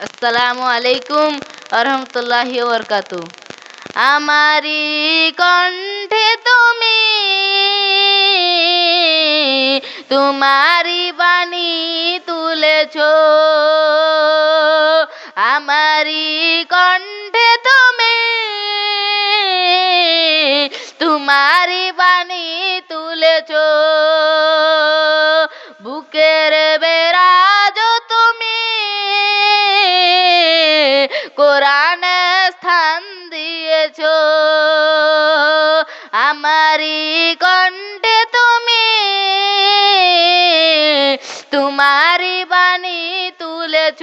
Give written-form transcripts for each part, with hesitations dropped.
আসসালামু আলাইকুম আরহামতুল্লাহি ওবরকাতু। আমারি কণ্ঠে তুমি তোমারি বাণী তুলেছ, আমারি কণ্ঠে তুমি তোমারি বাণী তুলেছ, বুকের বেরাজ তুমি কোরআনে স্থান দিয়েছ, আমারি কণ্ঠে তুমি তোমারি বাণী তুলেছ,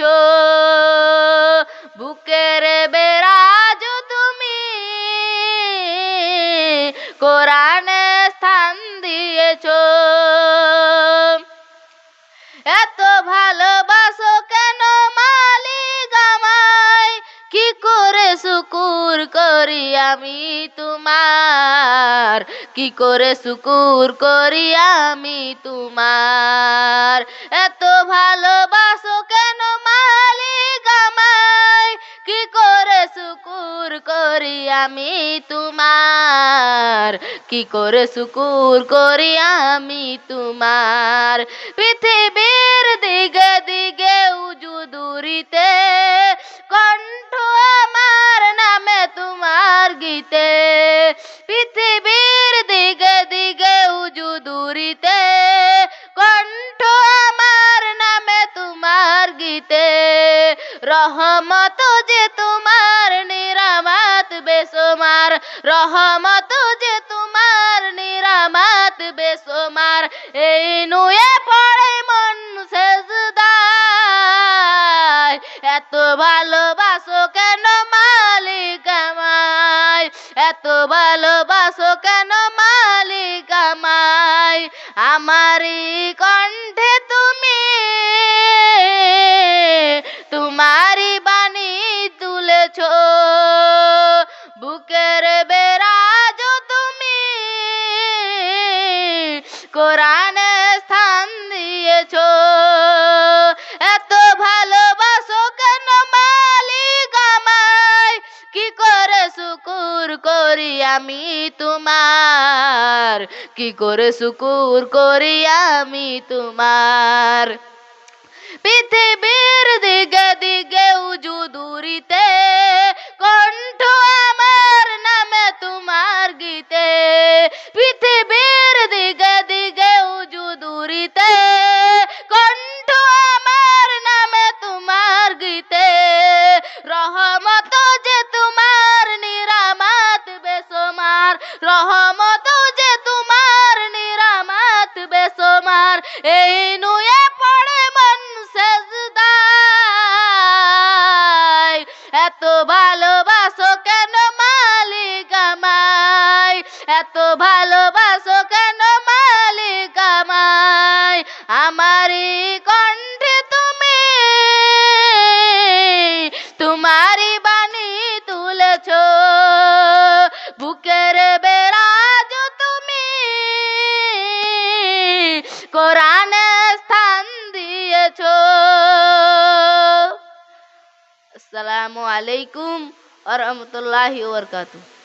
বুকের বেরাজ তুমি কোরআনে স্থান দিয়েছ। এত ভালোবাসো কেন মালিক আমায়, কি করে শুকুর করি আমি তোমার, কি করে শুকুর করি আমি তোমার। এত ভালোবাসো কেন মালিক আমায়, কি করে শুকুর করি আমি তোমার, কি করে শুকুর করি আমি তোমার। পৃথিবীর দিগে দিগে উজু দূরিতে কণ্ঠ আমার নামে তোমার গীতে, পৃথিবীর দিগে দিগে উজু দূরিতে কণ্ঠ আমার নামে তোমার গীতে। রহমত যে তোমার নিরামত বেসুমার, রহমত যে তোমার নিরামত বেসুমার, এই নুয়ে পড়ে মন সেজদায়। এত ভালোবাসো কেন মালিক আমায়, এত ভালোবাসো কেন মালিক আমায়। আমারি কণ্ঠে তুমি তোমারি বাণী তুলেছ, বুকের বেরাজ তুমি কোরআনে স্থান দিয়েছ। এত ভালোবাসো কেন মালিক আমায়, কি করে শুকুর করি আমি তোমার, কি করে শুকুর করি আমি তোমার। পৃথিবীর দিগে দিগে উজু দূরিতে কণ্ঠ আমার নামে তোমার গীতে, পৃথিবীর দিগে দিগে উজু দূরিতে কণ্ঠ আমার নামে তোমার গীতে। রহমত যে তোমার নিরামত বেসুমার, রহমত যে তোমার নিরামত বেসুমার, এই নুয়ে পড়ে মন সেজদায়। এত ভালোবাসো কেন মালিক আমায়, এত ভালোবাসো কেন মালিক আমায়। আমারি কণ্ঠে তুমি তোমারি বাণী তুলেছ, বুকের বেরাজ তুমি কোরআনে স্থান দিয়েছ। আসসালামু আলাইকুম ওয়া রাহমাতুল্লাহি ওয়া বারাকাতুহু।